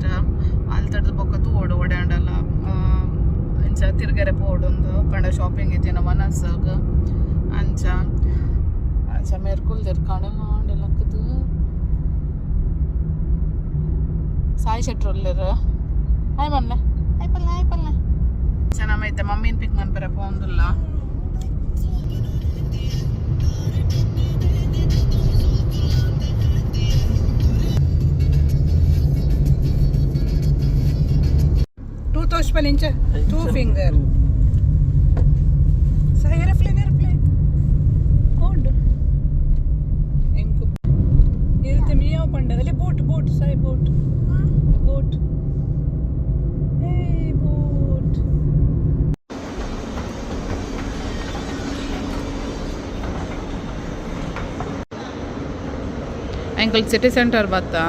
First ಅಲ್ಲಿ ತಡ್ದು ಬೊಕ್ಕ ತೂಡು ಓಡಾಡಲ್ಲ ಅಂಚ ತಿರ್ಗೆರೆ ಪೋಡೊಂದು ಪಂಡ ಶಾಪಿಂಗ್ ಇತ್ತಿನ ಮನಸ್ಸಾಗ ಅಂಚ ಅಂಚ ಮೇರ್ಕುಲ್ದಿರ್ ಕಣೆ ಮಾಡಲಕ್ಕದು ಸಾಯಿ ಶೆಟ್ರೊಲ್ಲಿರ ಹಾಯ್ ಮಲ್ಲೆ ಹಾಯ್ ಪಲ್ಲೆ ಚೆನ್ನಾಗೈತೆ ಮಮ್ಮಿನ ಪಿಕ್ ಮನ್ಪರೆ ಪೋಂದಿಲ್ಲ Toshpalincha, 2 finger. Say airplane. Hold. Enku. Irte miyav panda. Ale boat. Say boat. Boat. Hey boat. Uncle city center batta.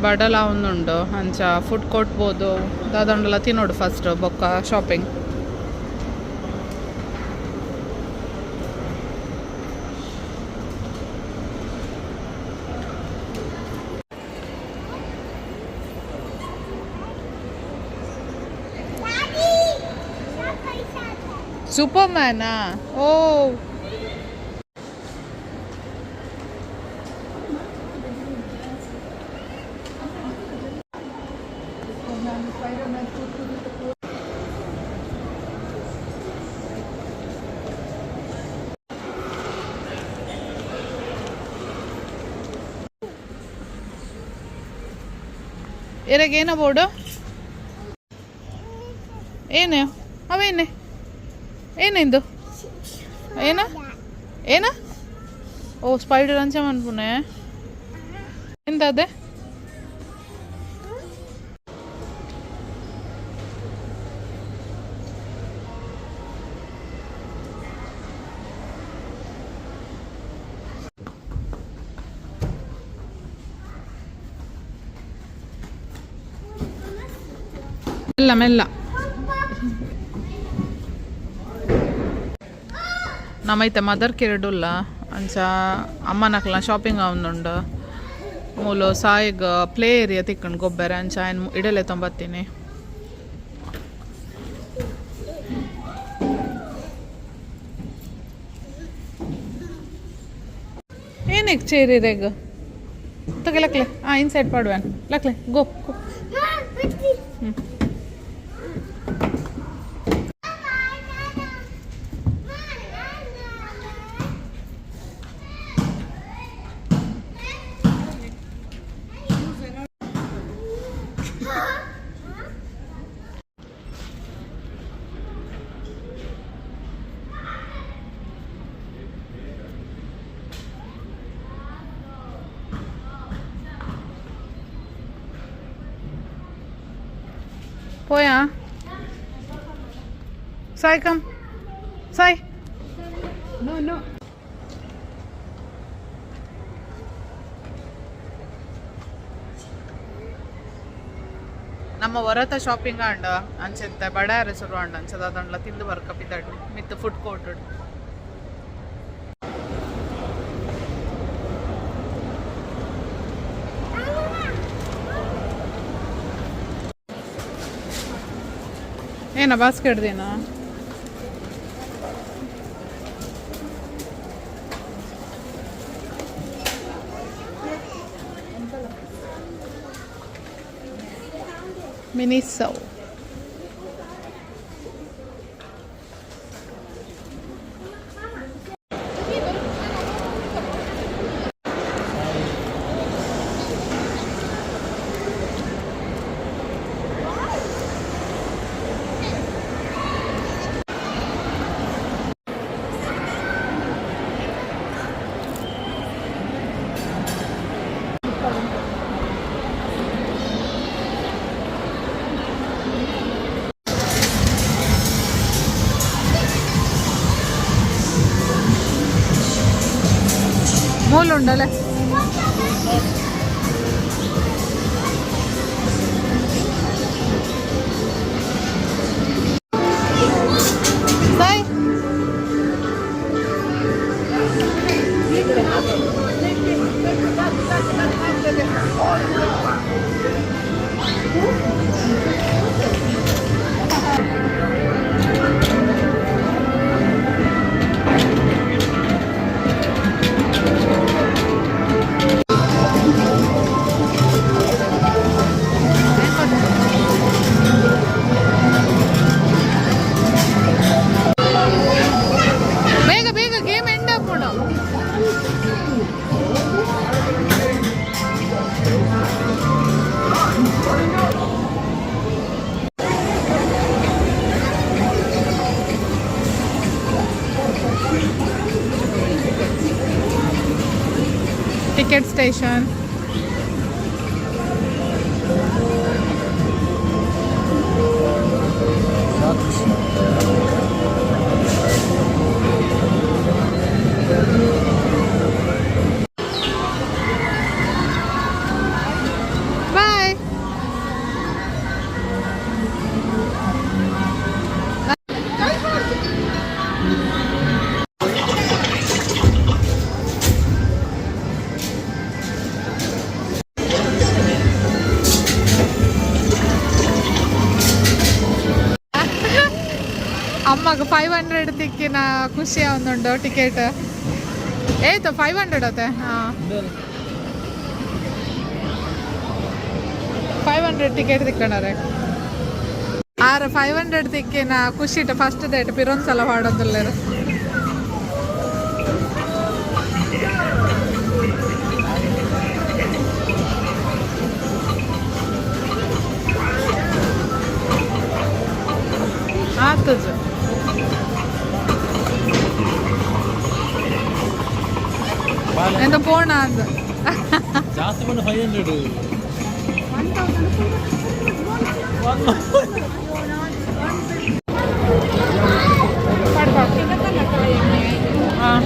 ಬಡಲ ಒಂದುಂಡು ಅಂಚ ಫುಡ್ ಕೊಟ್ಬೋದು ದಾದಂಡಲ್ಲ ತಿನ್ನೋಡು ಫಸ್ಟ್ ಬೊಕ್ಕ ಶಾಪಿಂಗ್ ಸೂಪರ್ಮ್ಯಾನಾ ಓ ಎನಗೇನ ಬೋರ್ಡು ಏನೇ ಅವೇನೆ ಏನಿಂದು ಏನ ಓ ಸ್ಪೈಡರ್ ಅಂಚ ಮನ್ಪುನೆ ಎಂತ ಅದೇ ಮೆಲ್ಲ ನಮ್ಮೈತೆ ಮದರ್ ಕಿರಡುಲ್ಲ ಅಂಚ ಅಮ್ಮನಕ್ಲ ಶಾಪಿಂಗ್ ಅವನುಂಡು ಮೂಲು ಸಾಯಿಗ ಪ್ಲೇ ಏರಿಯಾ ತಿಕ್ಕಂಡು ಗೊಬ್ಬರ ಅಂಚ ಏನು ಇಡಲೆ ತೊಂಬತ್ತೀನಿ ಏನಕ್ಕೆ ಚೇರಿ ರೇಗ ತಗಲಕ್ಲೆ ಇನ್ಸೈಡ್ ಪಾಡುವೇನ್ ಲಕ್ಲೆ ಗೋ Poya. Sai, come. Sai. No. ನಮ್ಮ ವರತ ಶಾಪಿಂಗ್ ಅಂಡ ಅಂಚೆತ್ತ ಬಡಾರ ಶುರು ಅಂಡ ಅಂಚದ ಅದೊಂಡ್ಲ ತಿಂದು ಬರ್ಕಪಿದ್ದಾಡ್ನಿ ಮಿತ್ ಫುಡ್ ಕೋರ್ಟ್ ಏನ ಬಾಸ್ಕೆಟ್ ದೇನಾ ಮಿನಿ ಸೌ മൂലുണ്ടല്ലേ സായ് ಟಿಕೆಟ್ ಸ್ಟೇಷನ್. ಬಾಯ್. ಅಮ್ಮಗ 500 ತಿಕ್ಕಿನ ಖುಷಿ ಒಂದುಂಡು ಟಿಕೆಟ್ ಏಯ್ತು 500 ಅತ್ತೆ. ಹಾಂ 500 ಟಿಕೆಟ್ ತಿಕ್ಕೊಂಡಾರೆ. 500 ತಿಕ್ಕಿನ ಖುಷಿ ಫಸ್ಟ್ ಡೇಟ್ ಪಿರೊಂದ್ಸಲ ಹಾಡೋದಿಲ್ಲ. ಆತದು ಎಂತ ಪೋಣ ಅಂದ ಜಾಸ್ತಿ ಬಂದು 500 ಹಾಂ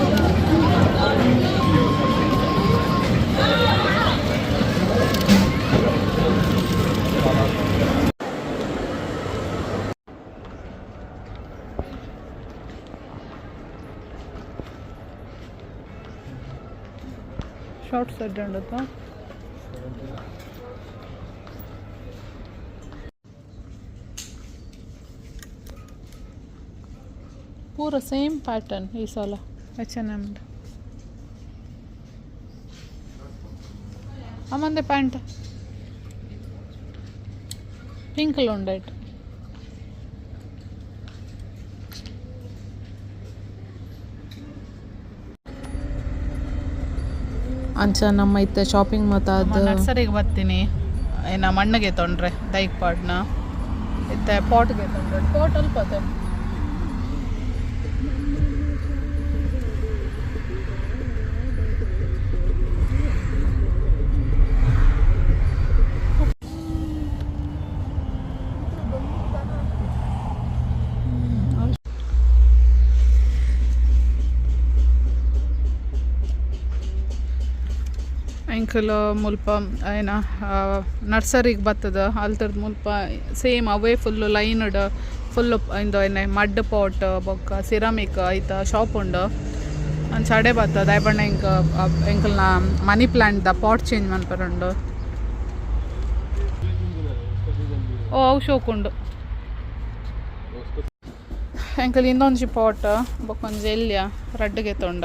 ಶಾರ್ಟ್ ಸೆಡ್ ಉಂಡತ್ತ. ಪೂರ ಸೇಮ್ ಪ್ಯಾಟರ್ನ್ ಈ ಸಲ H&M. ಅಮ್ಮಂದೆ ಪ್ಯಾಂಟ್ ಪಿಂಕಲ್ಲಿ ಉಂಡಾಯ್ತು. ಅಂಚ ನಮ್ಮ ಇತ್ತೆ ಶಾಪಿಂಗ್ ಮತ್ತು ಅದು ನರ್ಸರಿಗೆ ಬರ್ತೀನಿ. ಏನ ಮಣ್ಣಿಗೆ ತೊಂಡ್ರೆ ದೈಕ್ ಪಾಟ್ನ ಇತ್ತೆ ಪಾಟ್ಗೆ ತೊಂಡ್ರೆ ಪಾಟ್ ಅಲ್ಪತ್ತೆ. ಎಂಕಲ್ ಮುಲ್ಪ ಏನ ನರ್ಸರಿಗೆ ಬರ್ತದ ಅಲ್ತರದ್ದು ಮುಲ್ಪ ಸೇಮ್ ಅವೇ ಫುಲ್ಲು ಲೈನ್ಡ್ ಫುಲ್ಲು ಇಂದು ಏನೇ ಮಡ್ ಪಾಟ್ ಬೊಕ್ಕ ಸಿರಾಮಿಕ್ ಐತ ಶಾಪ್ ಉಂಡು. ಒಂದು ಚಡೆ ಬರ್ತದ ದಯಪಣ್ಣ ಎಂಕಲ್ನ ಮನಿ ಪ್ಲಾಂಟ್ದ ಪಾಟ್ ಚೇಂಜ್ ಮನ್ಪರುಂಡು. ಓ ಅವು ಶೋಕುಂಡು ಎಂಕಲ್ ಇನ್ನೊಂಜಿ ಪಾಟ್ ಬೊಕ್ಕೊಂಜಿ ಎಲ್ಯ ರಡ್ಡಿಗೆ ತೊಂಡ